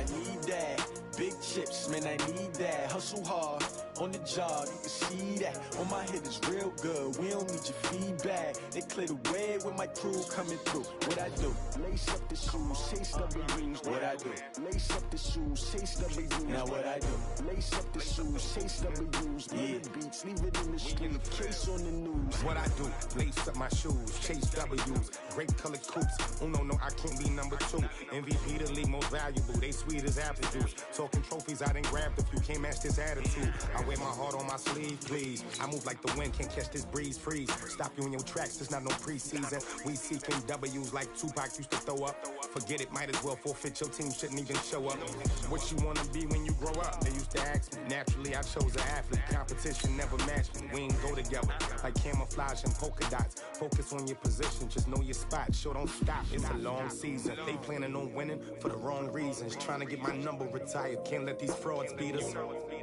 I need that. Big chips, man, I need that. Hustle hard on the job, you can see that. On my head is real good, we don't need your feedback. They clear the way with my crew coming through. What I do? Lace up the shoes, chase W's. What I do? Lace up the shoes, chase W's. Now what I do? Lace up the shoes, chase W's. Yeah. Beats, leave it in the street, case on the news. What I do? Lace up my shoes, chase W's. Great colored coops. Oh no, I can't be number 2. MVP the league most valuable. They sweet as apple juice. Talking trophies, I done grabbed a few. Can't match this attitude. I wear my heart on my sleeve, please. I move like the wind, can't catch this breeze, freeze. Stop you in your tracks, there's not no preseason. We seeking W's like Tupac used to throw up. Forget it, might as well forfeit. Your team shouldn't even show up. What you wanna be when you grow up? They used to ask me. Naturally, I chose an athlete. Competition never matched me. We ain't go together like camouflage and polka dots. Focus on your position, just know your spot. Sure, don't stop, it's a long season. They planning on winning for the wrong reasons. Trying to get my number retired. Can't let these frauds beat us.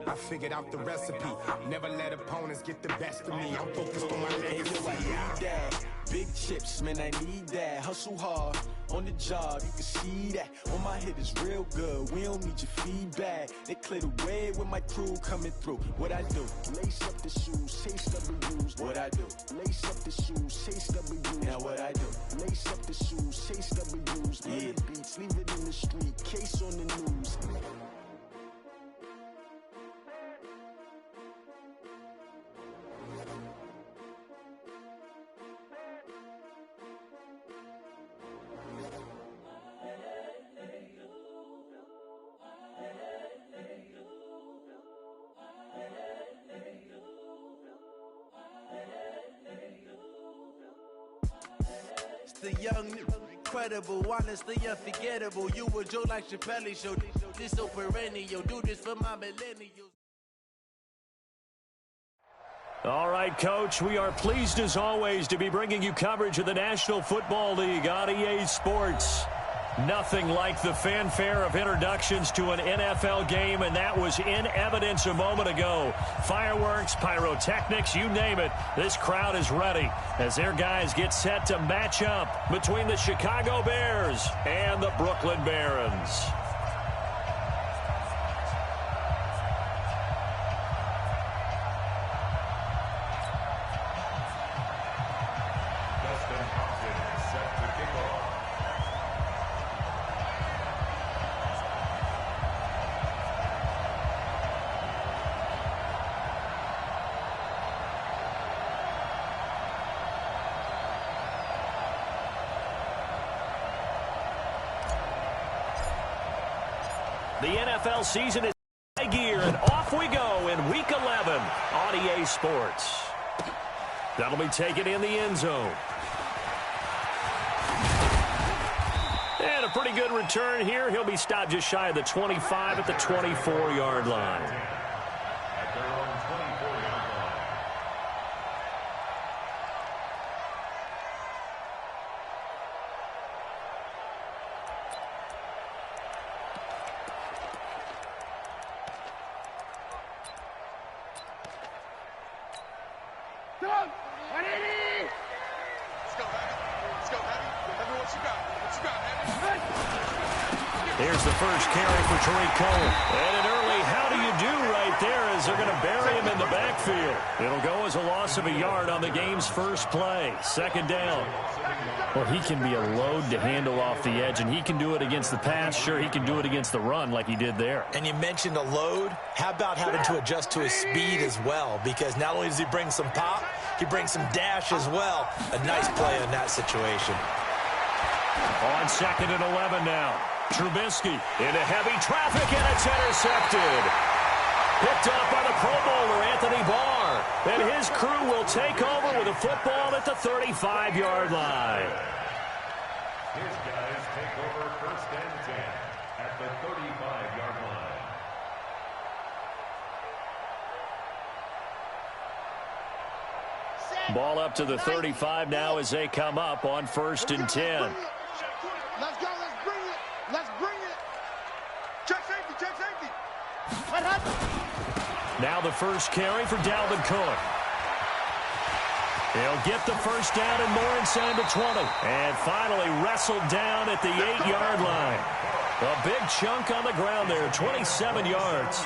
I figured out the recipe. Never let opponents get the best of me. I'm focused on my legacy. I need that. Big chips, man, I need that. Hustle hard on the job, you can see that. On my head is real good, we don't need your feedback. They clear the way with my crew coming through. What I do? Lace up the shoes, chase W's. What I do? Lace up the shoes, chase W's. Now what I do? Lace up the shoes, chase W's. Yeah. Beats, leave it in the street, case on the news. The young, incredible, honestly unforgettable. You were Joe like Chappelle show. This so perennial. Do this for my millennials. All right, Coach, we are pleased as always to be bringing you coverage of the National Football League on EA Sports. Nothing like the fanfare of introductions to an NFL game, and that was in evidence a moment ago. Fireworks, pyrotechnics, you name it. This crowd is ready as their guys get set to match up between the Chicago Bears and the Brooklyn Barons. The NFL season is high gear, and off we go in Week 11 on EA Sports. That'll be taken in the end zone. And a pretty good return here. He'll be stopped just shy of the 25 at the 24-yard line. There's the first carry for Tariq Cole. And an early how do you do right there as they're going to bury him in the backfield. It'll go as a loss of a yard on the game's first play. Second down. Well, he can be a load to handle off the edge, and he can do it against the pass. Sure, he can do it against the run like he did there. And you mentioned a load. How about having to adjust to his speed as well? Because not only does he bring some pop, he brings some dash as well. A nice play in that situation. On 2nd and 11 now. Trubisky into heavy traffic, and it's intercepted. Picked up by the Pro Bowler, Anthony Barr. And his crew will take over with a football at the 35-yard line. His guys take over 1st and 10 at the 35-yard line. Ball up to the 35 now as they come up on 1st and 10. Let's go, let's bring it. Let's bring it. Check safety, check safety. What happened? Now the first carry for Dalvin Cook. He'll get the first down and more inside the 20. And finally wrestled down at the 8-yard line. A big chunk on the ground there, 27 yards.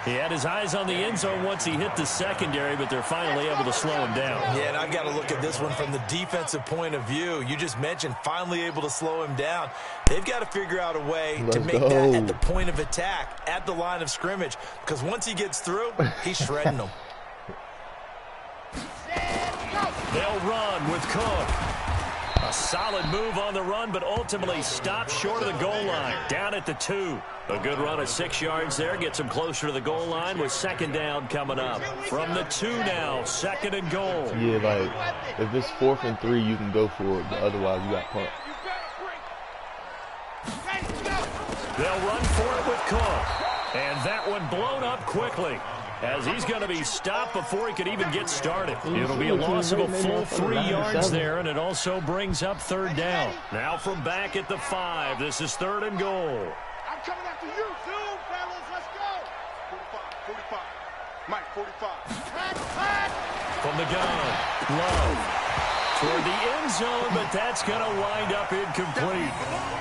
He had his eyes on the end zone once he hit the secondary, but they're finally able to slow him down. Yeah, and I've got to look at this one from the defensive point of view. You just mentioned finally able to slow him down. They've got to figure out a way to make that at the point of attack, at the line of scrimmage, because once he gets through, he's shredding them. They'll run with Cook. A solid move on the run, but ultimately stopped short of the goal line. Down at the 2. A good run of 6 yards there. Gets him closer to the goal line with second down coming up. From the 2 now, second and goal. Yeah, like, if it's 4th and 3, you can go for it, but otherwise you got punt. They'll run for it with Cook. And that one blown up quickly, as he's going to be stopped before he could even get started. It'll be a loss of a full 3 yards there, and it also brings up third down. Now from back at the 5, this is third and goal. I'm coming after you, Zoom, fellas. Let's go. 45. Mike, 45. From the gun, Love. Toward the end zone, but that's going to wind up incomplete.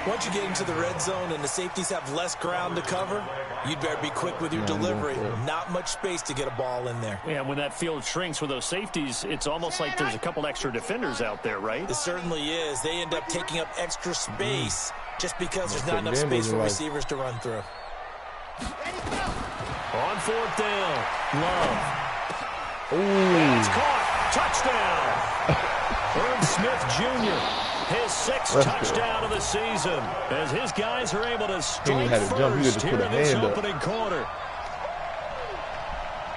Once you get into the red zone and the safeties have less ground to cover, you'd better be quick with your delivery. Not much space to get a ball in there. Yeah, when that field shrinks with those safeties, it's almost like there's a couple extra defenders out there, right? It certainly is. They end up taking up extra space just because there's not enough space for receivers to run through. On fourth down, Love. Ooh. It's caught. Touchdown. Herb Smith Jr., his 6th touchdown of the season, as his guys are able to strike first here in this opening quarter.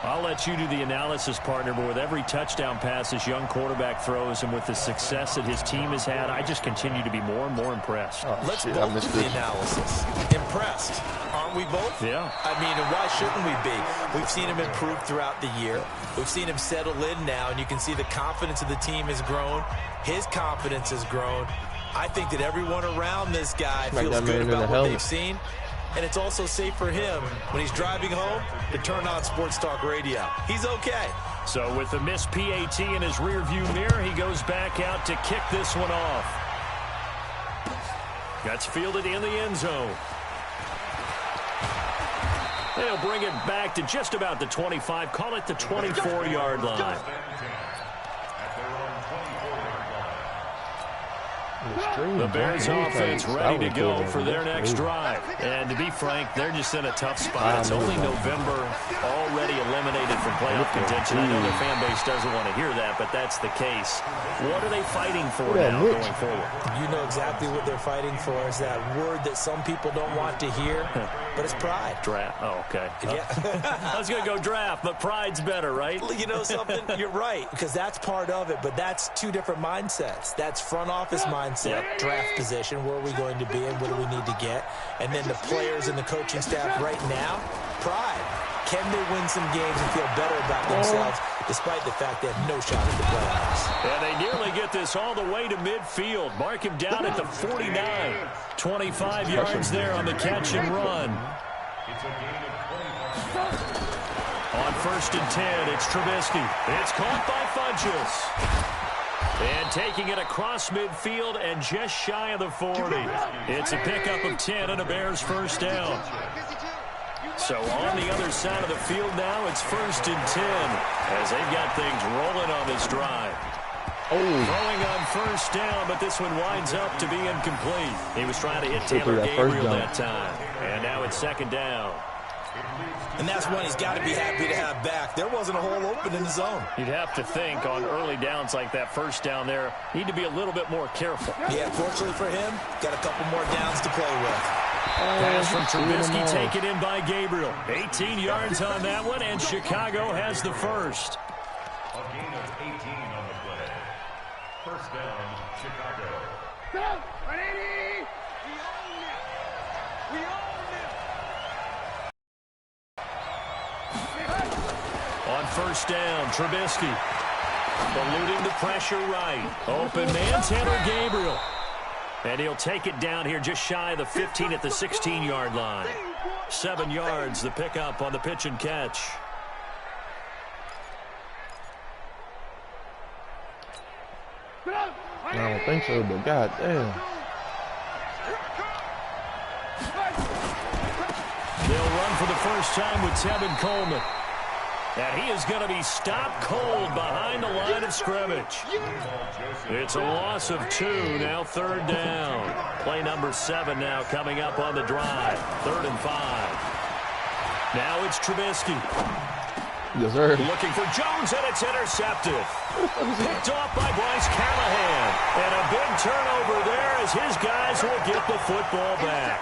I'll let you do the analysis, partner, but with every touchdown pass this young quarterback throws and with the success that his team has had, I just continue to be more and more impressed. Let's both do the analysis. Impressed. Aren't we both? Yeah. I mean, and why shouldn't we be? We've seen him improve throughout the year. We've seen him settle in now, and you can see the confidence of the team has grown. His confidence has grown. I think that everyone around this guy feels good about what they've seen. And it's also safe for him when he's driving home to turn on Sports Talk Radio. He's okay. So with the missed PAT in his rearview mirror, he goes back out to kick this one off. That's fielded in the end zone. They'll bring it back to just about the 25. Call it the 24-yard line. The Bears offense ready to go for their next drive. And to be frank, they're just in a tough spot. It's only November, already eliminated from playoff contention. I know their fan base doesn't want to hear that, but that's the case. What are they fighting for now going forward? You know exactly what they're fighting for. Is that word that some people don't want to hear, but it's pride. Draft. Oh, okay. Yeah. I was going to go draft, but pride's better, right? You know something? You're right, because that's part of it, but that's two different mindsets. That's front office mindset, draft position, where are we going to be and what do we need to get? And then the players and the coaching staff right now, pride. Can they win some games and feel better about themselves despite the fact they have no shot at the playoffs? And they nearly get this all the way to midfield. Mark him down at the 49. 25 yards there on the catch and run. On 1st and 10, it's Trubisky. It's caught by Funchess. And taking it across midfield and just shy of the 40. It's a pickup of 10 and a Bears first down. So on the other side of the field now, it's 1st and 10 as they've got things rolling on this drive. Throwing on first down, but this one winds up to be incomplete. He was trying to hit Taylor Gabriel that time. And now it's 2nd down. And that's one he's got to be happy to have back. There wasn't a hole open in the zone. You'd have to think on early downs like that first down there, need to be a little bit more careful. Yeah, fortunately for him, got a couple more downs to play with. Pass from Trubisky taken in by Gabriel. 18 yards on that one, and Chicago has the first. A gain of 18 on the play. First down, Chicago. Go! 180! We own it! We own it! On first down, Trubisky. Eluding the pressure right. Open man, Taylor Gabriel. And he'll take it down here just shy of the 15 at the 16-yard line. 7 yards, the pickup on the pitch and catch. I don't think so, but goddamn. They'll run for the first time with Tevin Coleman. And he is going to be stopped cold behind the line of scrimmage. It's a loss of 2, now 3rd down. Play number 7 now coming up on the drive. 3rd and 5. Now it's Trubisky. Yes, sir. Looking for Jones, and it's intercepted. Picked off by Bryce Callahan. And a big turnover there as his guys will get the football back.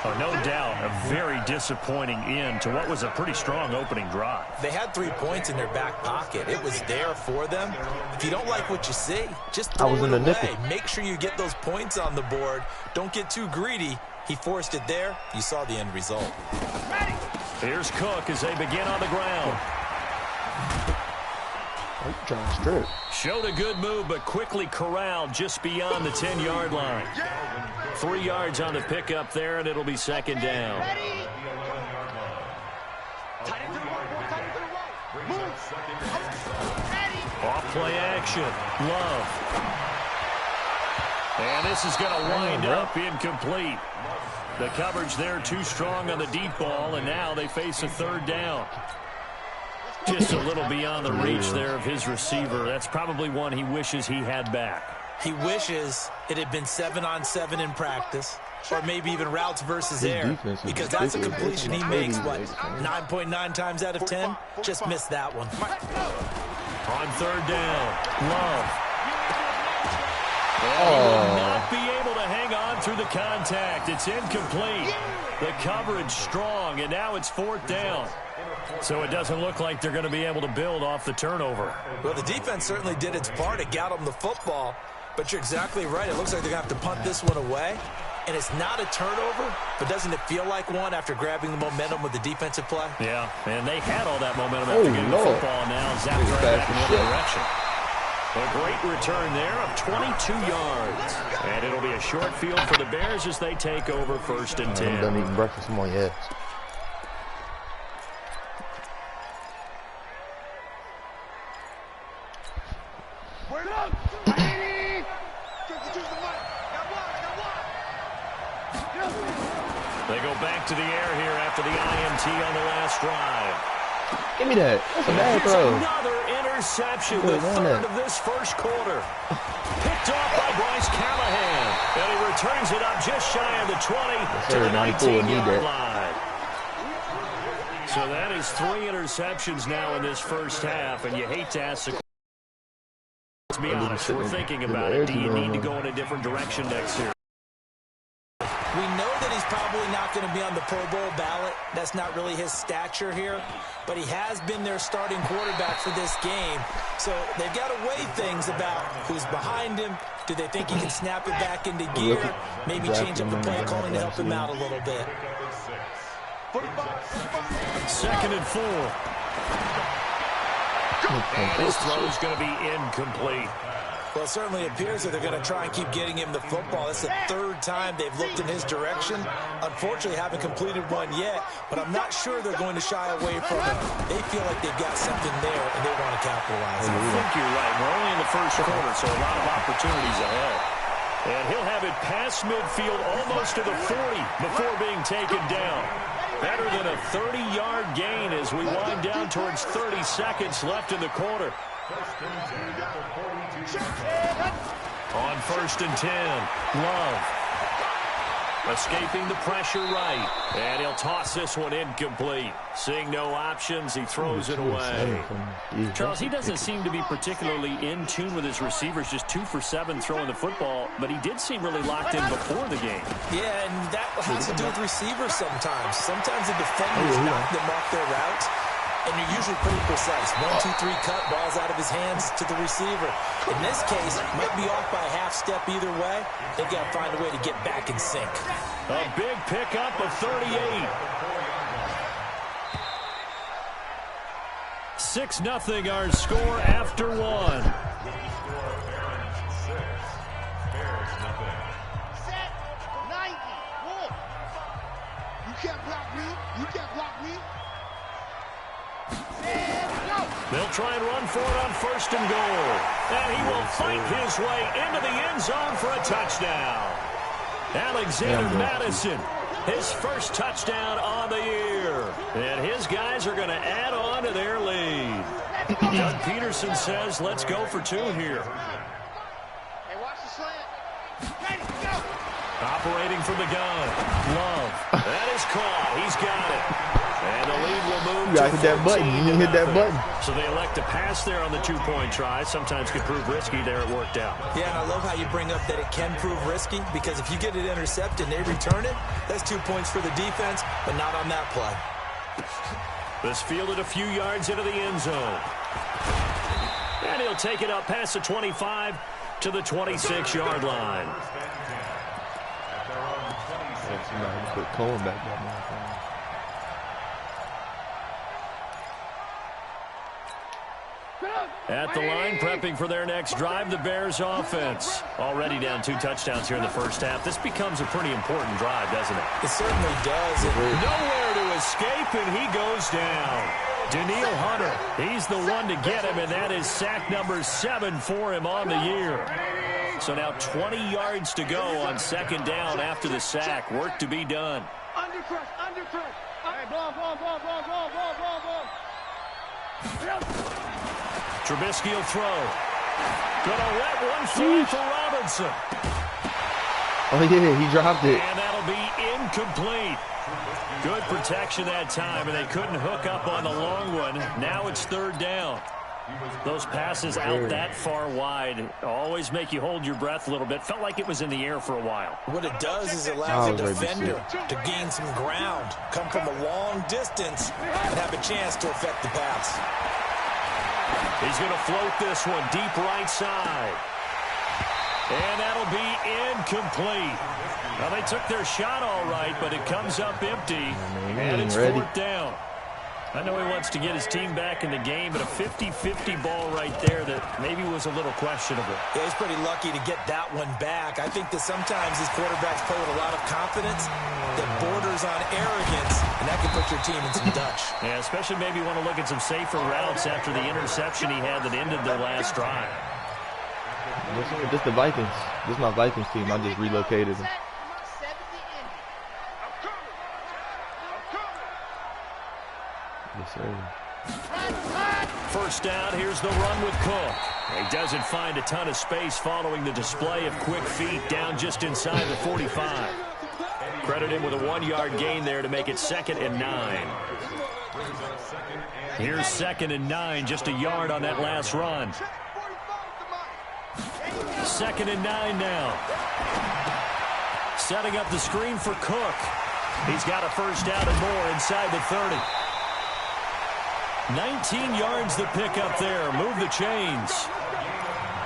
Oh, no doubt, a very disappointing end to what was a pretty strong opening drive. They had 3 points in their back pocket. It was there for them. If you don't like what you see, just throw it away. Make sure you get those points on the board. Don't get too greedy. He forced it there. You saw the end result. Here's Cook as they begin on the ground. Trying to strip. Showed a good move, but quickly corralled just beyond the 10-yard line. 3 yards on the pickup there, and it'll be 2nd down. Off play action. Love. And this is going to wind up incomplete. The coverage there too strong on the deep ball, and now they face a 3rd down. Just a little beyond the reach there of his receiver. That's probably one he wishes he had back. He wishes it had been 7-on-7 in practice, or maybe even routes versus air, because that's a completion he makes, what, 9.9 times out of 10? Just missed that one. On 3rd down, Love. And he will not be able to hang on through the contact. It's incomplete. The coverage strong, and now it's 4th down. So it doesn't look like they're going to be able to build off the turnover. Well, the defense certainly did its part. It got them the football. But you're exactly right. It looks like they're going to have to punt this one away. And it's not a turnover, but doesn't it feel like one after grabbing the momentum with the defensive play? Yeah, and they had all that momentum after getting the football. Now zapped right back in the other direction. A great return there of 22 yards. And it'll be a short field for the Bears as they take over 1st and 10. I'm done eating breakfast more yet. They go back to the air here after the INT on the last drive. Give me that. That's a bad throw. Another interception, the 3rd of this 1st quarter. Picked off by Bryce Callahan. And he returns it up just shy of the 20 to the 19-yard line. So that is 3 interceptions now in this 1st half, and you hate to ask the question. Let's be honest, we're thinking about it. Do you need to go in a different direction next year? We know that he's probably not going to be on the Pro Bowl ballot. That's not really his stature here. But he has been their starting quarterback for this game. So they've got to weigh things about who's behind him. Do they think he can snap it back into gear? Maybe change up the play calling to help him out a little bit. 2nd and 4. And his throw is going to be incomplete. Well, it certainly appears that they're going to try and keep getting him the football. It's the 3rd time they've looked in his direction. Unfortunately, haven't completed one yet, but I'm not sure they're going to shy away from it. They feel like they've got something there, and they want to capitalize. I think you're right. We're only in the 1st quarter, so a lot of opportunities ahead. And he'll have it past midfield almost to the 40 before being taken down. Better than a 30-yard gain as we wind down towards 30 seconds left in the quarter. On 1st and 10, Love. Escaping the pressure right. And he'll toss this one incomplete. Seeing no options, he throws it away. Charles, he doesn't seem to be particularly in tune with his receivers, just 2 for 7 throwing the football, but he did seem really locked in before the game. Yeah, and that has to do with receivers sometimes. Sometimes the defenders knock them off their routes, and you're usually pretty precise. 1, 2, 3 cut, balls out of his hands to the receiver. In this case, might be off by a half step either way. They've got to find a way to get back in sync. A big pickup of 38. 6-0 our score after 1. Set 90. Wolf. You can't block me. You can't block me. They'll try and run for it on 1st and goal. And he will fight his way into the end zone for a touchdown. Alexander Madison, his first touchdown on the year. And his guys are going to add on to their lead. Doug Peterson says, let's go for 2 here. Hey, watch the slant. Ready, go. Operating from the gun. Love. That is caught. He's got it. And the lead will move. You gotta hit that button. You didn't hit that button. So they elect to pass there on the 2-point try. Sometimes could prove risky. There it worked out. Yeah, and I love how you bring up that it can prove risky, because if you get it intercepted and they return it, that's 2 points for the defense, but not on that play. This fielded a few yards into the end zone. And he'll take it up past the 25 to the 26-yard line. Put Cohen back there. At the line, prepping for their next drive, the Bears offense. Already down 2 touchdowns here in the first half. This becomes a pretty important drive, doesn't it? It certainly does. Nowhere to escape, and he goes down. Daniil Hunter, he's the one to get him, and that is sack number 7 for him on the year. So now 20 yards to go on 2nd down after the sack. Work to be done. Under press, under press. Hey, ball. Trubisky will throw. Gonna let one fly for Robinson. Oh, yeah, he dropped it. And that'll be incomplete. Good protection that time, and they couldn't hook up on the long one. Now it's 3rd down. Those passes out that far wide always make you hold your breath a little bit. Felt like it was in the air for a while. What it does is allow the defender to gain some ground, come from a long distance, and have a chance to affect the pass. He's going to float this one deep right side. And that'll be incomplete. Well, they took their shot all right, but it comes up empty. And it's 4th down. I know he wants to get his team back in the game, but a 50-50 ball right there that maybe was a little questionable. Yeah, he's pretty lucky to get that one back. I think that sometimes these quarterbacks play with a lot of confidence that borders on arrogance, and that can put your team in some Dutch. Yeah, especially maybe want to look at some safer routes after the interception he had that ended their last drive. Just the Vikings. This is my Vikings team. I just relocated them. Yes, sir. 1st down, here's the run with Cook. He doesn't find a ton of space following the display of quick feet down just inside the 45. Credit him with a 1-yard gain there to make it 2nd and 9. Here's 2nd and 9, just a yard on that last run. 2nd and 9 now. Setting up the screen for Cook. He's got a 1st down and more inside the 30. 19 yards the pick up there. Move the chains.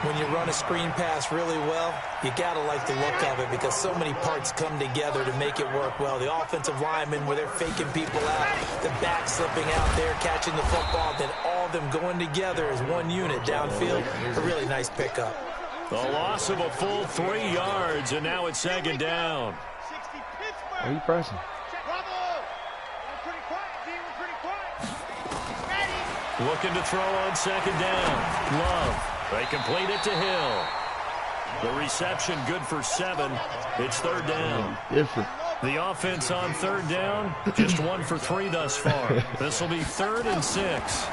When you run a screen pass really well, you got to like the look of it because so many parts come together to make it work well. The offensive linemen, where they're faking people out, the back slipping out there, catching the football, then all of them going together as one unit downfield. A really nice pickup. The loss of a full 3 yards, and now it's 2nd down. Are you pressing? Looking to throw on 2nd down. Love. They complete it to Hill. The reception good for 7. It's 3rd down. Different. The offense on 3rd down, just 1 for 3 thus far. This will be 3rd and 6.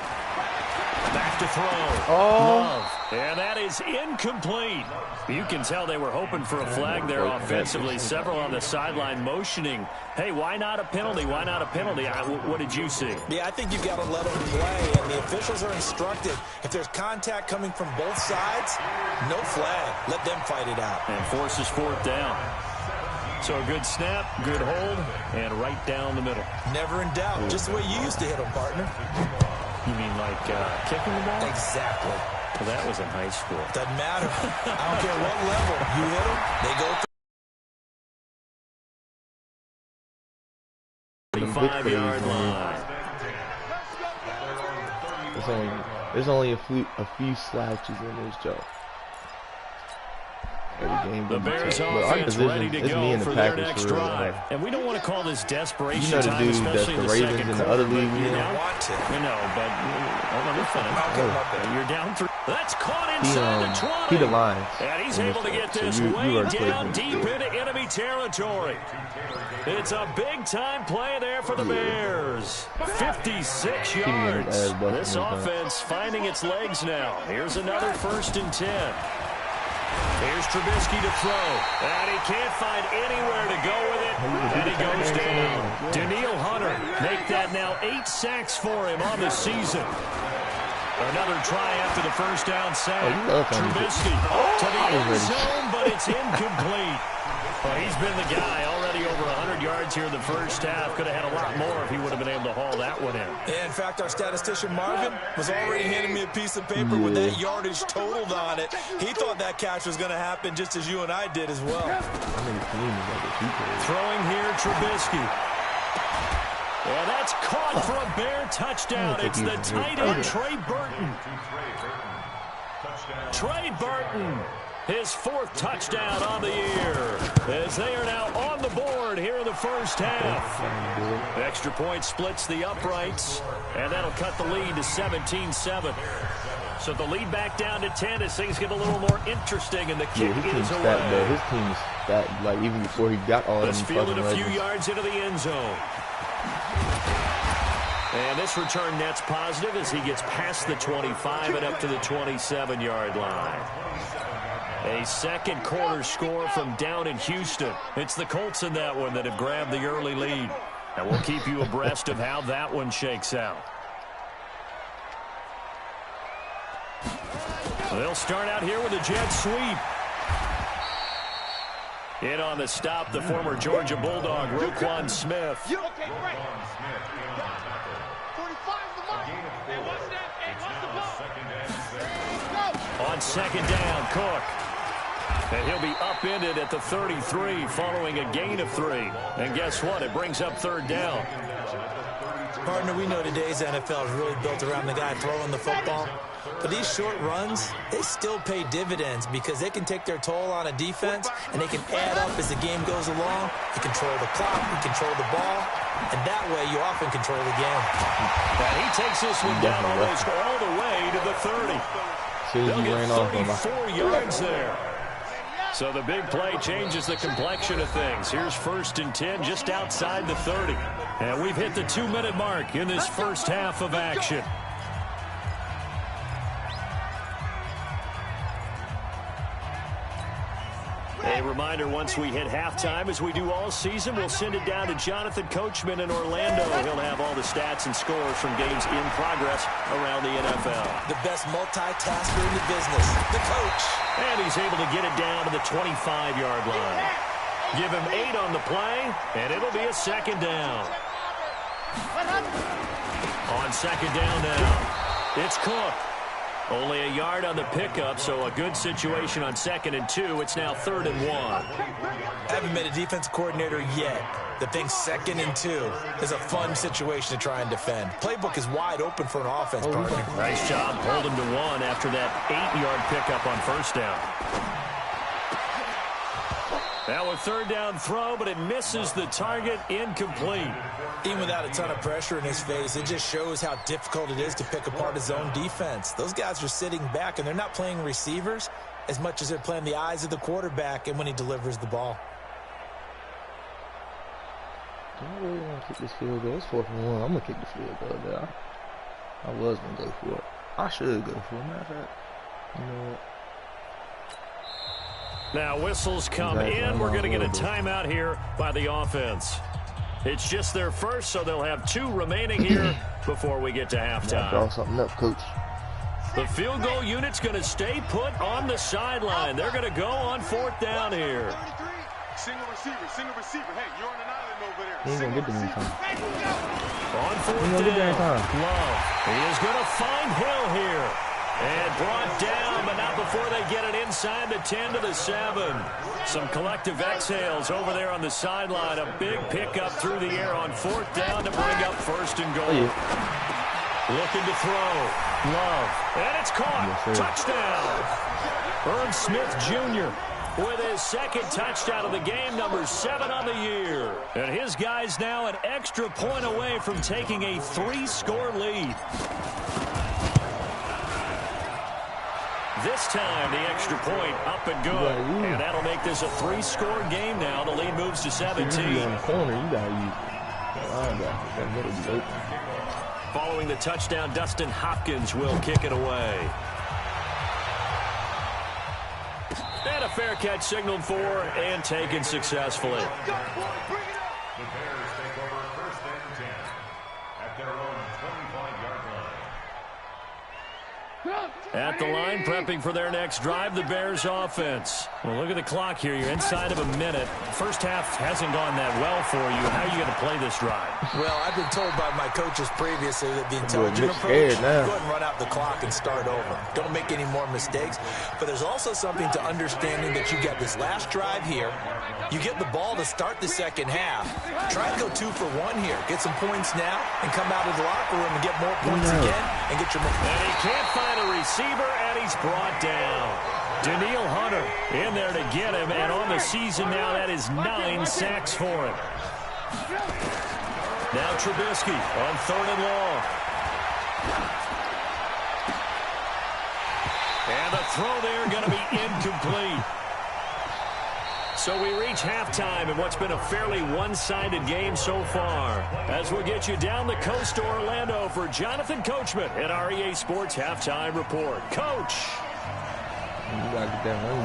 Back to throw. Love. And that is incomplete. You can tell they were hoping for a flag there offensively. Several on the sideline motioning. Hey, why not a penalty? Why not a penalty? What did you see? Yeah, I think you've got to let them play, and the officials are instructed. If there's contact coming from both sides, no flag. Let them fight it out. And forces 4th down. So a good snap, good hold, and right down the middle. Never in doubt. Just the way you used to hit them, partner. You mean like kicking the ball? Exactly. Well, that was in high school. Doesn't matter. I don't care what level. You hit them, they go through. 5-yard line. There's only a few slouches in this job. every game. The Bears but our offense division, ready to it's me go and the for their Packers next for real. drive. And we don't want to call this desperation You know the time, dude that's especially the in the Ravens second and the quarter. other league we You in? don't want to. I know, but let me finish. You're down 3. That's caught inside the 20. He the Lions. And he's able to get this way down deep into enemy territory. It's a big-time play there for the Bears. 56 yards. This offense finding its legs now. Here's another 1st and 10. Here's Trubisky to throw. And he can't find anywhere to go with it. And he goes down. Danielle Hunter make that now 8 sacks for him on the season. Another try after the first down sack. Trubisky to the end zone, but it's incomplete. Well, he's been the guy already over 100 yards here in the first half. Could have had a lot more if he would have been able to haul that one in. Yeah, in fact, our statistician Marvin was already handing me a piece of paper with that yardage totaled on it. He thought that catch was going to happen just as you and I did as well. Throwing here, Trubisky. And that's caught for a Bear touchdown. It's the tight end, Trey Burton. Trey Burton, his 4th touchdown on the year, as they are now on the board here in the first half. The extra point splits the uprights, and that'll cut the lead to 17-7. So the lead back down to 10 as things get a little more interesting, and the kick is away. His team is stacked, like even before he got all them fucking fielded a few legends. yards into the end zone. And this return net's positive as he gets past the 25 and up to the 27-yard line. A second quarter score from down in Houston. It's the Colts in that one that have grabbed the early lead. And we'll keep you abreast of how that one shakes out. They'll start out here with a jet sweep. In on the stop, the former Georgia Bulldog, Roquan Smith. On second down, Cook. And he'll be upended at the 33 following a gain of 3. And guess what? It brings up 3rd down. Partner, we know today's NFL is really built around the guy throwing the football. But these short runs, they still pay dividends because they can take their toll on a defense, and they can add up as the game goes along. You control the clock, you control the ball, and that way you often control the game. And he takes this one down almost all the way to the 30. They'll get 34 yards there. So the big play changes the complexion of things. Here's 1st and 10 just outside the 30. And we've hit the 2-minute mark in this first half of action. A reminder, once we hit halftime, as we do all season, we'll send it down to Jonathan Coachman in Orlando. He'll have all the stats and scores from games in progress around the NFL. The best multitasker in the business, the coach. And he's able to get it down to the 25-yard line. Give him 8 on the play, and it'll be a 2nd down. On 2nd down now, it's Cook. Only a yard on the pickup, so a good situation on 2nd and 2. It's now 3rd and 1. Haven't been a defense coordinator yet. The thing 2nd and 2 is a fun situation to try and defend. Playbook is wide open for an offense, partner. Nice job, hold him to 1 after that 8-yard pickup on 1st down. Now a 3rd down throw, but it misses the target, incomplete. Even without a ton of pressure in his face, it just shows how difficult it is to pick apart his own defense. Those guys are sitting back, and they're not playing receivers as much as they're playing the eyes of the quarterback and when he delivers the ball. I really want to kick this field goal. It's 4th and 1. I'm going to kick the field goal there. I was going to go for it. I should go for it. Matter of fact, you know what? Now whistles come in. We're going to get a timeout here by the offense. It's just their first, so they'll have 2 remaining here before we get to halftime. Draw something up, coach. The field goal unit's going to stay put on the sideline. They're going to go on 4th down here. Single receiver. Hey, you're on an island over there. He ain't going to get the anytime. On 4th down, Love. He is going to find Hill here. And brought down, but not before they get it inside the 10 to the 7. Some collective exhales over there on the sideline. A big pickup through the air on 4th down to bring up 1st and goal. Looking to throw. Love. And it's caught. Touchdown. Irv Smith Jr. with his second touchdown of the game, number 7 on the year. And his guys now an extra point away from taking a 3-score lead. This time, the extra point up and good. And that'll make this a 3-score game now. The lead moves to 17. Following the touchdown, Dustin Hopkins will kick it away. And a fair catch signaled for and taken successfully. The Bears take over 1st and 10 at their own 25-yard line. At the line, prepping for their next drive, the Bears offense. Well, look at the clock here. You're inside of a minute. First half hasn't gone that well for you. How are you going to play this drive? Well, I've been told by my coaches previously that the intelligent approach, go ahead and run out the clock and start over. Don't make any more mistakes. But there's also something to understanding that you get this last drive here. You get the ball to start the second half. Try and go 2 for 1 here. Get some points now and come out of the locker room and get more points again and get your... And he can't find a receiver, and he's brought down. Daniil Hunter in there to get him, and on the season now, that is 9 sacks for him. Now Trubisky on 3rd and long. And the throw there going to be incomplete. So we reach halftime in what's been a fairly one-sided game so far. As we'll get you down the coast to Orlando for Jonathan Coachman at our EA Sports Halftime Report. Coach!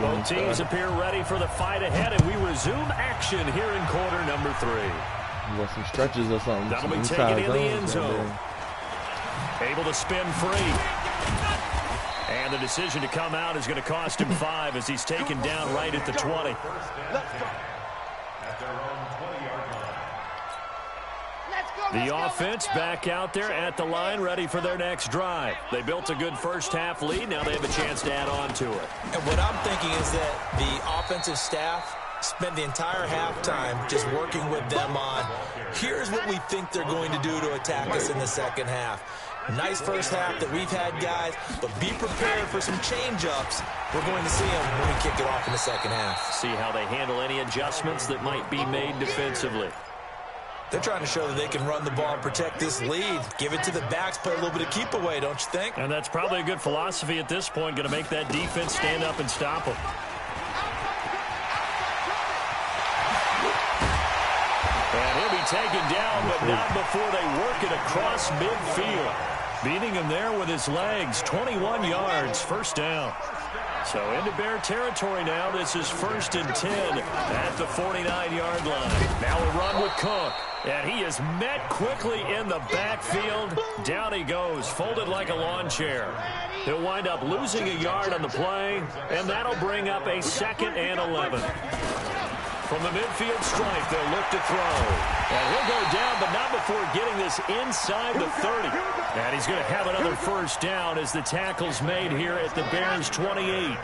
Both teams appear ready for the fight ahead, and we resume action here in quarter number 3. You got some stretches or something. That'll be taken in the end zone. Able to spin free. And the decision to come out is going to cost him 5 as he's taken down right at the 20. The offense back out there at the line, ready for their next drive. They built a good first half lead. Now they have a chance to add on to it. And what I'm thinking is that the offensive staff spent the entire halftime just working with them on, here's what we think they're going to do to attack us in the second half. Nice first half that we've had, guys, but be prepared for some change-ups. We're going to see them when we kick it off in the second half. See how they handle any adjustments that might be made defensively. They're trying to show that they can run the ball and protect this lead. Give it to the backs, play a little bit of keep away, don't you think? And that's probably a good philosophy at this point, going to make that defense stand up and stop them. And he'll be taken down, but not before they work it across midfield. Beating him there with his legs, 21 yards, first down. So into Bear territory now. This is 1st and 10 at the 49-yard line. Now a run with Cook. And he is met quickly in the backfield. Down he goes, folded like a lawn chair. He'll wind up losing a yard on the play, and that'll bring up a 2nd and 11. From the midfield stripe, they'll look to throw. And he'll go down, but not before getting this inside the 30. And he's going to have another first down as the tackle's made here at the Bears' 28.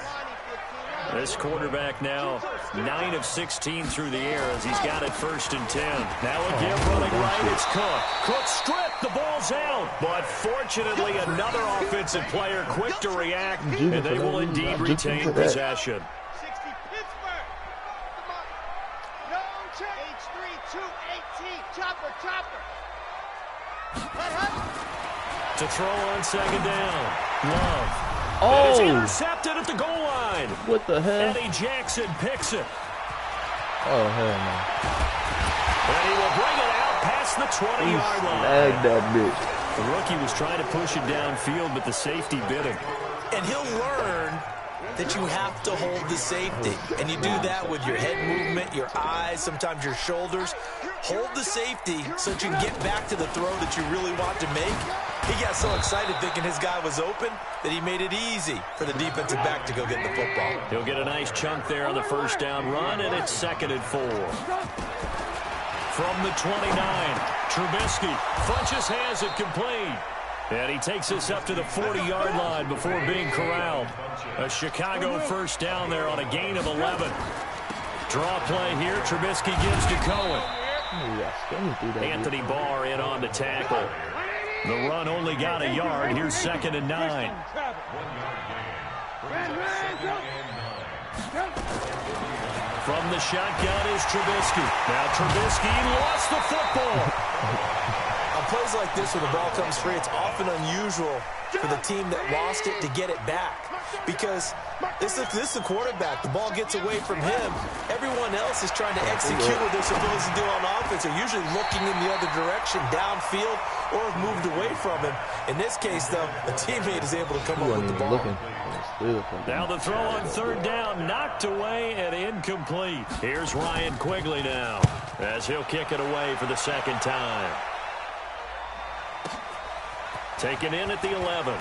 This quarterback now 9 of 16 through the air as he's got it 1st and 10. Now again running right, it's Cook. Cook stripped, the ball's out. But fortunately, another offensive player quick to react, and they will indeed retain possession. To throw on 2nd down. Love. Oh! It is intercepted at the goal line. What the hell? Eddie Jackson picks it. Oh, hell no. And he will bring it out past the 20-yard line. Snag that bitch. The rookie was trying to push it downfield, but the safety bit him. And he'll learn that you have to hold the safety. And you do that with your head movement, your eyes, sometimes your shoulders. Hold the safety so that you can get back to the throw that you really want to make. He got so excited thinking his guy was open that he made it easy for the defensive back to go get the football. He'll get a nice chunk there on the first down run, and it's 2nd and 4. From the 29, Trubisky. Funches has it complete. And he takes us up to the 40-yard line before being corralled. A Chicago first down there on a gain of 11. Draw play here. Trubisky gives to Cohen. Anthony Barr in on the tackle. The run only got a yard. Here's 2nd and 9. From the shotgun is Trubisky. Now Trubisky lost the football. On plays like this where the ball comes free, it's often unusual for the team that lost it to get it back. Because this is the quarterback. The ball gets away from him. Everyone else is trying to execute what they're supposed to do on offense. They're usually looking in the other direction, downfield, or have moved away from him. In this case, though, a teammate is able to come up with the ball. Now the throw on third down, knocked away and incomplete. Here's Ryan Quigley now, as he'll kick it away for the second time. Taken in at the 11.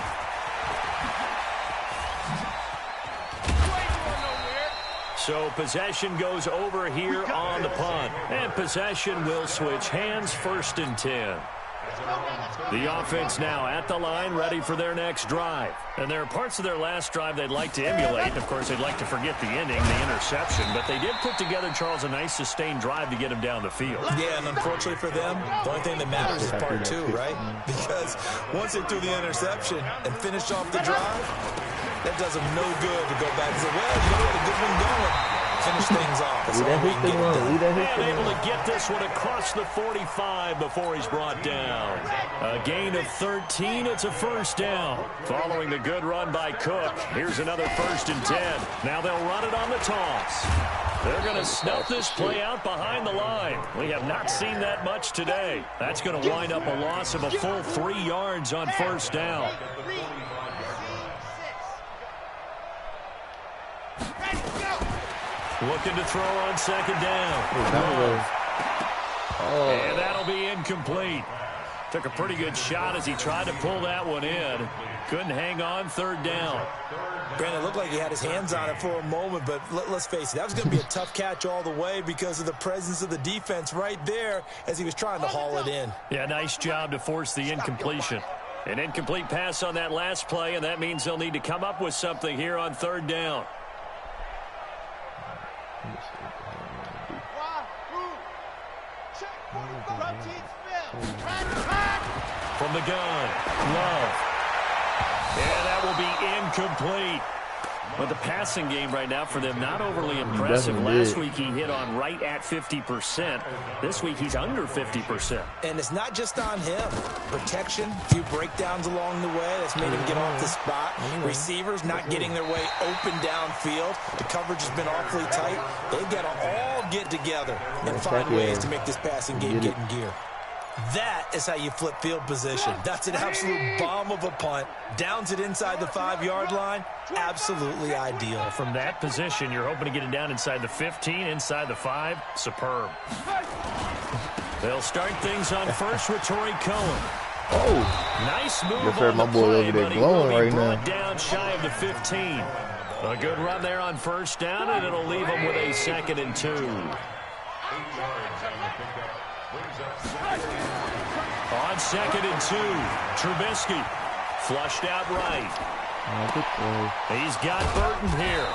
So possession goes over here on the punt. And possession will switch hands, 1st and 10. The offense now at the line, ready for their next drive. And there are parts of their last drive they'd like to emulate. Of course, they'd like to forget the ending, the interception. But they did put together, Charles, a nice sustained drive to get them down the field. Yeah, and unfortunately for them, the only thing that matters is part 2, right? Because once they threw the interception and finished off the drive, that does them no good to go back and say, well, you know, we had a good one going. Finish things off. That's all we can get it done. And able to get this one across the 45 before he's brought down. A gain of 13. It's a 1st down. Following the good run by Cook, here's another 1st and 10. Now they'll run it on the toss. They're going to snuff this play out behind the line. We have not seen that much today. That's going to wind up a loss of a full 3 yards on 1st down. Looking to throw on 2nd down. And that'll be incomplete. Took a pretty good shot as he tried to pull that one in. Couldn't hang on, 3rd down. Brandon, it looked like he had his hands on it for a moment, but let's face it, that was going to be a tough catch all the way because of the presence of the defense right there as he was trying to haul it in. Yeah, nice job to force the incompletion. An incomplete pass on that last play, and that means they'll need to come up with something here on 3rd down. From the gun, Love. And that will be incomplete. But the passing game right now for them, not overly impressive. Last week he hit on right at 50%. This week he's under 50%. And it's not just on him. Protection, a few breakdowns along the way. That's made him get off the spot. Receivers not getting their way open downfield. The coverage has been awfully tight. They've got to all get together and find ways to make this passing game get in gear. That is how you flip field position. That's an absolute bomb of a punt. Downs it inside the 5-yard line. Absolutely ideal. From that position, you're hoping to get it down inside the 15, inside the 5. Superb. They'll start things on first with Torrey Cohen. Oh, nice move on my the boy play, over there but he glowing will be right brought now. down shy of the 15. A good run there on 1st down, and it'll leave him with a 2nd and 2. On 2nd and 2, Trubisky flushed out right. He's got Burton here.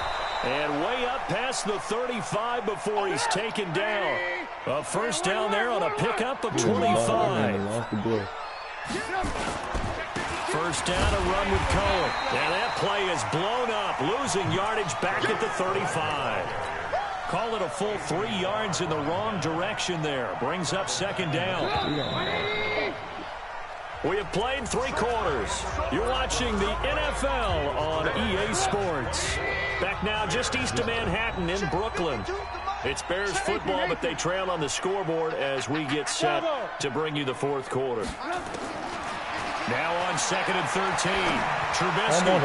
And way up past the 35 before he's taken down. A 1st down there on a pickup of 25. 1st down, a run with Cohen. And that play is blown up, losing yardage back at the 35. Call it a full 3 yards in the wrong direction there. Brings up 2nd down. We have played 3 quarters. You're watching the NFL on EA Sports. Back now just east of Manhattan in Brooklyn. It's Bears football, but they trail on the scoreboard as we get set to bring you the 4th quarter. Now on 2nd and 13, Trubisky.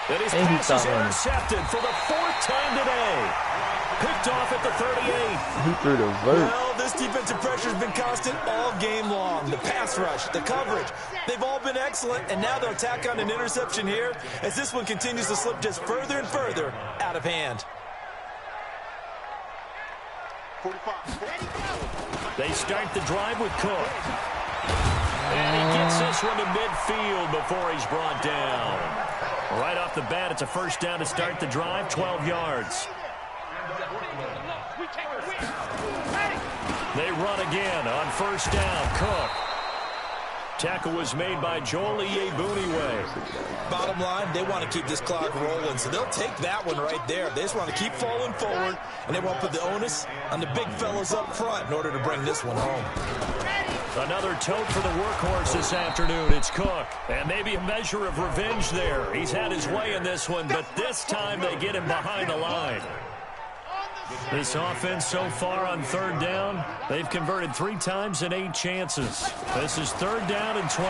That his pass is intercepted for the 4th time today. Picked off at the 38. He threw the vert. Well, this defensive pressure has been constant all game long. The pass rush, the coverage, they've all been excellent, and now they'll tack on an interception here as this one continues to slip just further and further out of hand. 45. They start the drive with Cook. And he gets this one to midfield before he's brought down. Right off the bat, it's a 1st down to start the drive, 12 yards. They run again on 1st down. Cook. Tackle was made by Joel Iyiegbuniwe. Bottom line, they want to keep this clock rolling, so they'll take that one right there. They just want to keep falling forward, and they want to put the onus on the big fellas up front in order to bring this one home. Another tote for the workhorse this afternoon. It's Cook. And maybe a measure of revenge there. He's had his way in this one, but this time they get him behind the line. This offense so far on third down, they've converted 3 times in 8 chances. This is third down and 12.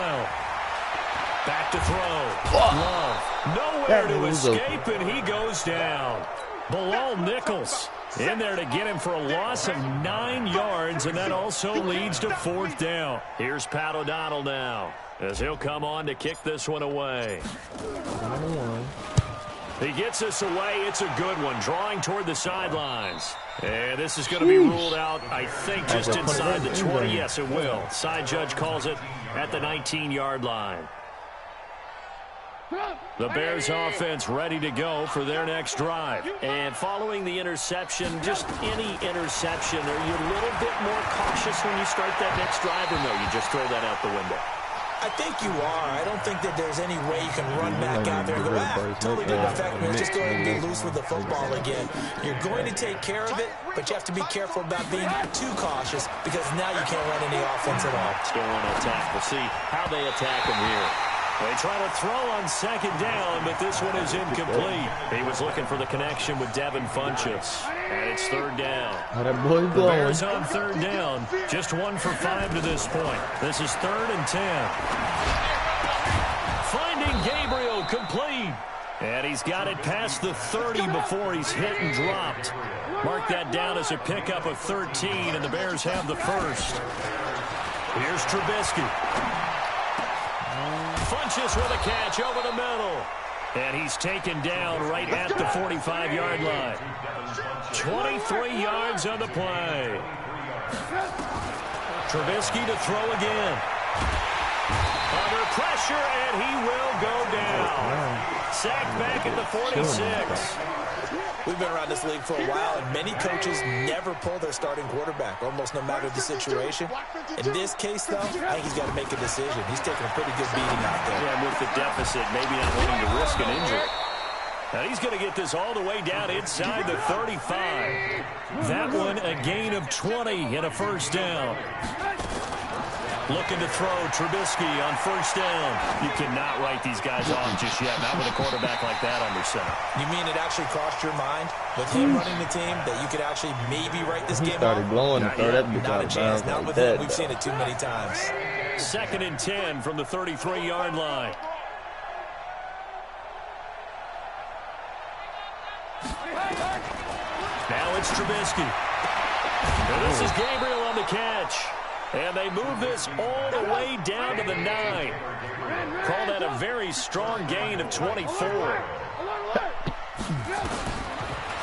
Back to throw. Love. Nowhere to escape, and he goes down. Bilal Nichols in there to get him for a loss of 9 yards, and that also leads to 4th down. Here's Pat O'Donnell now, as he'll come on to kick this one away. He gets us away. It's a good one, drawing toward the sidelines. And this is going to be ruled out, I think, just inside the 20. Yes, it will. Side judge calls it at the 19-yard line. The Bears offense ready to go for their next drive. And following the interception, just any interception, are you a little bit more cautious when you start that next drive, or no, you just throw that out the window? I think you are. I don't think that there's any way you can run back out there and go, totally didn't affect me. Just go ahead and be loose with the football again. You're going to take care of it, but you have to be careful about being too cautious because now you can't run any offense at all. Still want to attack. We'll see how they attack him here. They try to throw on second down, but this one is incomplete. He was looking for the connection with Devin Funchess. And it's third down. The Bears on third down. Just 1 for 5 to this point. This is 3rd and 10. Finding Gabriel complete. And he's got it past the 30 before he's hit and dropped. Mark that down as a pickup of 13, and the Bears have the first. Here's Trubisky. Funchess with a catch over the middle. And he's taken down right at the 45-yard line. 23 yards on the play. Trubisky to throw again. Under pressure, and he will go down. Sacked back at the 46. We've been around this league for a while, and many coaches never pull their starting quarterback, almost no matter the situation. In this case, though, I think he's got to make a decision. He's taking a pretty good beating out there. Yeah, with the deficit, maybe not wanting to risk an injury. Now he's going to get this all the way down inside the 35. That one a gain of 20 and a first down. Looking to throw Trubisky on first down. You cannot write these guys off just yet, not with a quarterback like that under center. You mean it actually crossed your mind with him running the team that you could actually maybe write this game off? Not a chance. Not with him. We've seen it too many times. 2nd and 10 from the 33-yard line. Now it's Trubisky. And this is Gabriel on the catch. And they move this all the way down to the 9. Call that a very strong gain of 24.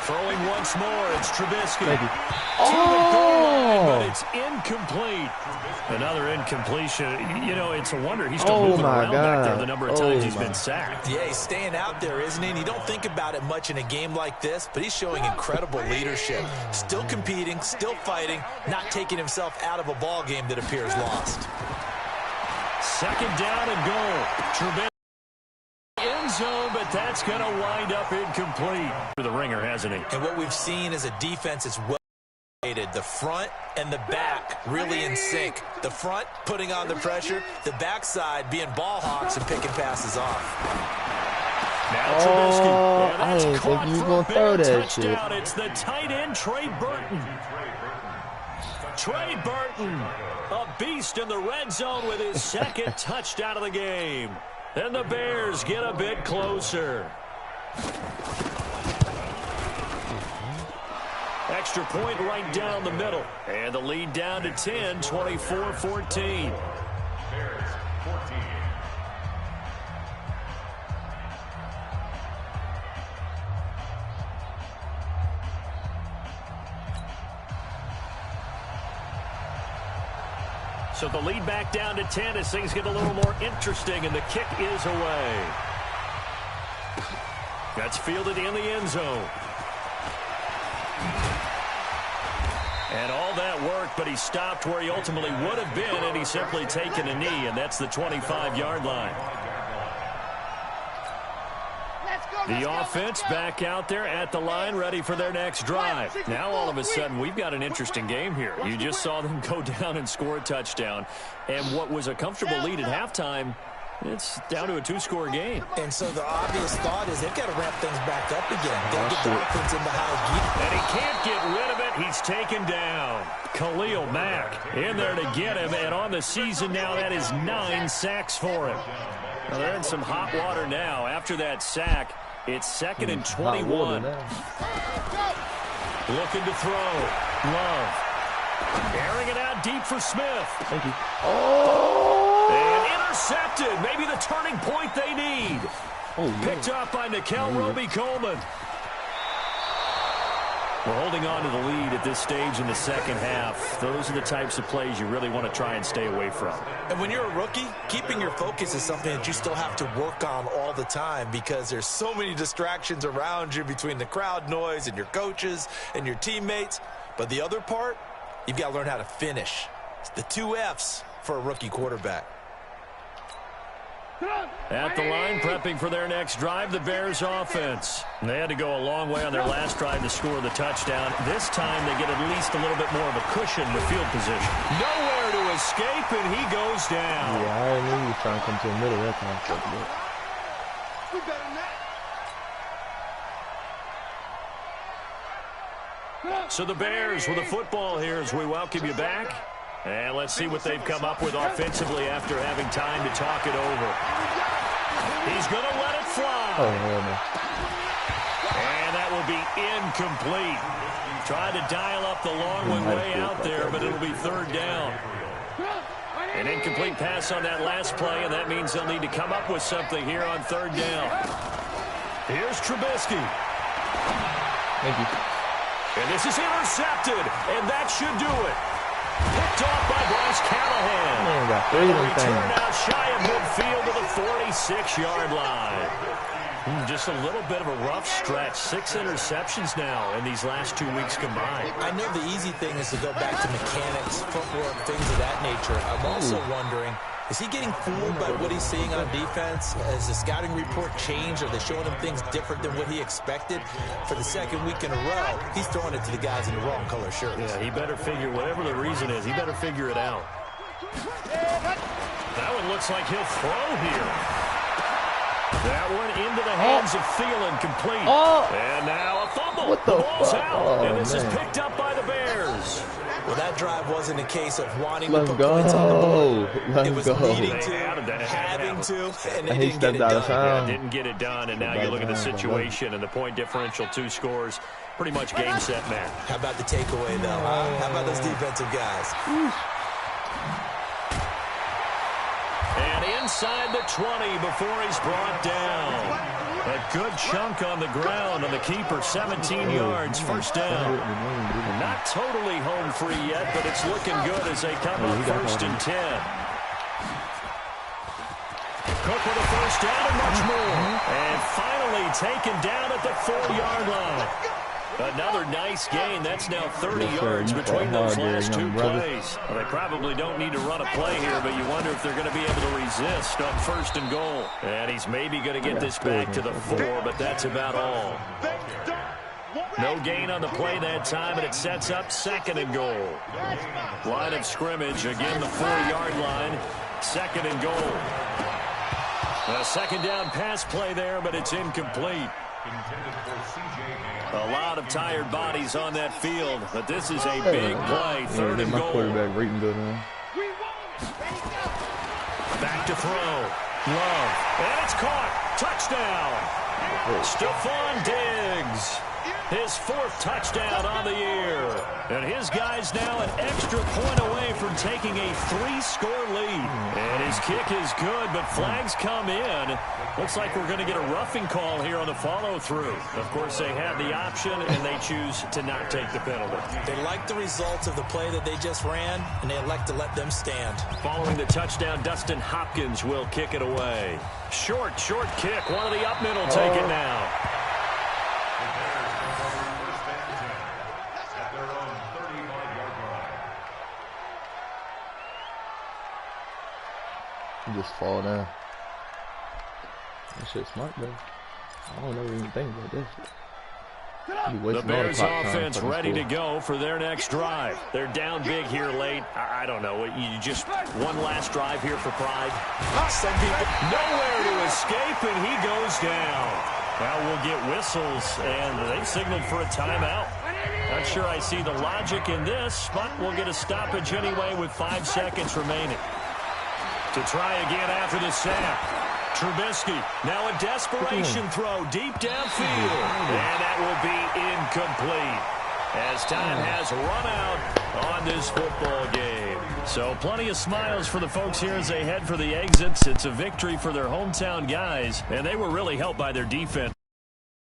Throwing once more, it's Trubisky. To the goal line, but it's incomplete. Another incompletion. You know, it's a wonder he's still moving around back there the number of times he's been sacked. Yeah, he's staying out there, isn't he? And you don't think about it much in a game like this, but he's showing incredible leadership. Still competing, still fighting, not taking himself out of a ball game that appears lost. 2nd down and goal. Trubisky. End zone, but that's going to wind up incomplete. The ringer, hasn't he? And what we've seen is a defense that's well weighted. The front and the back really in sync. The front putting on the pressure, the backside being ball hawks and picking passes off. Now Trubisky. Yeah, that's I didn't caught think you for were a going to throw big that touchdown. shit. It's the tight end, Trey Burton. Trey Burton, a beast in the red zone with his 2nd touchdown of the game. And the Bears get a bit closer. Extra point right down the middle. And the lead down to 10, 24-14. Bears 14. So the lead back down to 10 as things get a little more interesting, and the kick is away. That's fielded in the end zone. And all that work, but he stopped where he ultimately would have been, and he's simply taken a knee, and that's the 25-yard line. The offense back out there at the line, ready for their next drive. Now, all of a sudden, we've got an interesting game here. You just saw them go down and score a touchdown. And what was a comfortable lead at halftime, it's down to a 2-score game. And so the obvious thought is they've got to ramp things back up again. Got to get the offense into high gear. And he can't get rid of it. He's taken down. Khalil Mack in there to get him. And on the season now, that is 9 sacks for him. Well, they're in some hot water now. After that sack, it's 2nd and 21. Looking to throw. Love. Airing it out deep for Smith. Thank you. Oh! And intercepted. Maybe the turning point they need. Oh, yeah. Picked up by Nickel Roby-Coleman. We're holding on to the lead at this stage in the second half. Those are the types of plays you really want to try and stay away from. And when you're a rookie, keeping your focus is something that you still have to work on all the time because there's so many distractions around you between the crowd noise and your coaches and your teammates. But the other part, you've got to learn how to finish. It's the 2 F's for a rookie quarterback. At the line, prepping for their next drive, the Bears offense. They had to go a long way on their last drive to score the touchdown. This time they get at least a little bit more of a cushion with field position. Nowhere to escape, and he goes down. Yeah, I knew he was trying to come to the middle that time. We better than that. So the Bears with the football here as we welcome you back. And let's see what they've come up with offensively after having time to talk it over. He's going to let it fly. Oh, man. And that will be incomplete. Tried to dial up the long one way out there, but it'll be 3rd down. An incomplete pass on that last play, and that means they'll need to come up with something here on 3rd down. Here's Trubisky. Thank you. And this is intercepted, and that should do it. Picked off by Bryce Callahan. Man, got 3 of them Return things. out shy of midfield to the 46-yard line. Just a little bit of a rough stretch. 6 interceptions now in these last 2 weeks combined. I know the easy thing is to go back to mechanics, footwork, things of that nature. I'm also wondering, is he getting fooled by what he's seeing on defense? Has the scouting report changed? Are they showing him things different than what he expected? For the 2nd week in a row, he's throwing it to the guys in the wrong color shirts. Yeah, he better figure, whatever the reason is, he better figure it out. That one looks like he'll throw here. That one into the hands of Thielen, complete. Oh. And now a fumble. What the ball's fuck? out, Oh, and this man. is picked up by the Bears. Well, that drive wasn't a case of wanting to Let's put go. points on the board. Let's It was go. needing to, They added that. having to, and they He didn't get stepped it out of done. time. Didn't get it done, and now you look at the situation and the point differential, 2 scores, pretty much game, set, match. How about the takeaway, though? Huh? How about those defensive guys? And inside the 20 before he's brought down. A good chunk on the ground on the keeper, 17 yards, 1st down. Not totally home free yet, but it's looking good as they come up 1st and 10. Cook with a 1st down and much more. And finally taken down at the 4-yard line. Another nice gain. That's now 30 yards between those last 2 plays. Well, they probably don't need to run a play here, but you wonder if they're going to be able to resist on 1st and goal. And he's maybe going to get this back to the 4, but that's about all. No gain on the play that time, and it sets up 2nd and goal. Line of scrimmage, again the 4-yard line, 2nd and goal. A 2nd down pass play there, but it's incomplete. A lot of tired bodies on that field, but this is a big play. 3rd and my goal. quarterback rating good, man. Back to throw. Love. And it's caught. Touchdown. Stephon Diggs. His 4th touchdown on the year. And his guys now an extra point away from taking a 3-score lead. And his kick is good, but flags come in. Looks like we're going to get a roughing call here on the follow-through. Of course, they have the option, and they choose to not take the penalty. They like the results of the play that they just ran, and they elect to let them stand. Following the touchdown, Dustin Hopkins will kick it away. Short kick. One of the up middle take it now. At their own 35-yard You just fall down. That shit's smart though. I don't know anything about that shit. The Bears offense ready to go for their next drive. They're down big here late. I don't know. You just one last drive here for pride. Some people nowhere to escape, and he goes down. Now we'll get whistles, and they signaled for a timeout. Not sure I see the logic in this, but we'll get a stoppage anyway with 5 seconds remaining. To try again after the snap. Trubisky, now a desperation throw deep downfield, and that will be incomplete as time has run out on this football game. So plenty of smiles for the folks here as they head for the exits. It's a victory for their hometown guys, and they were really helped by their defense.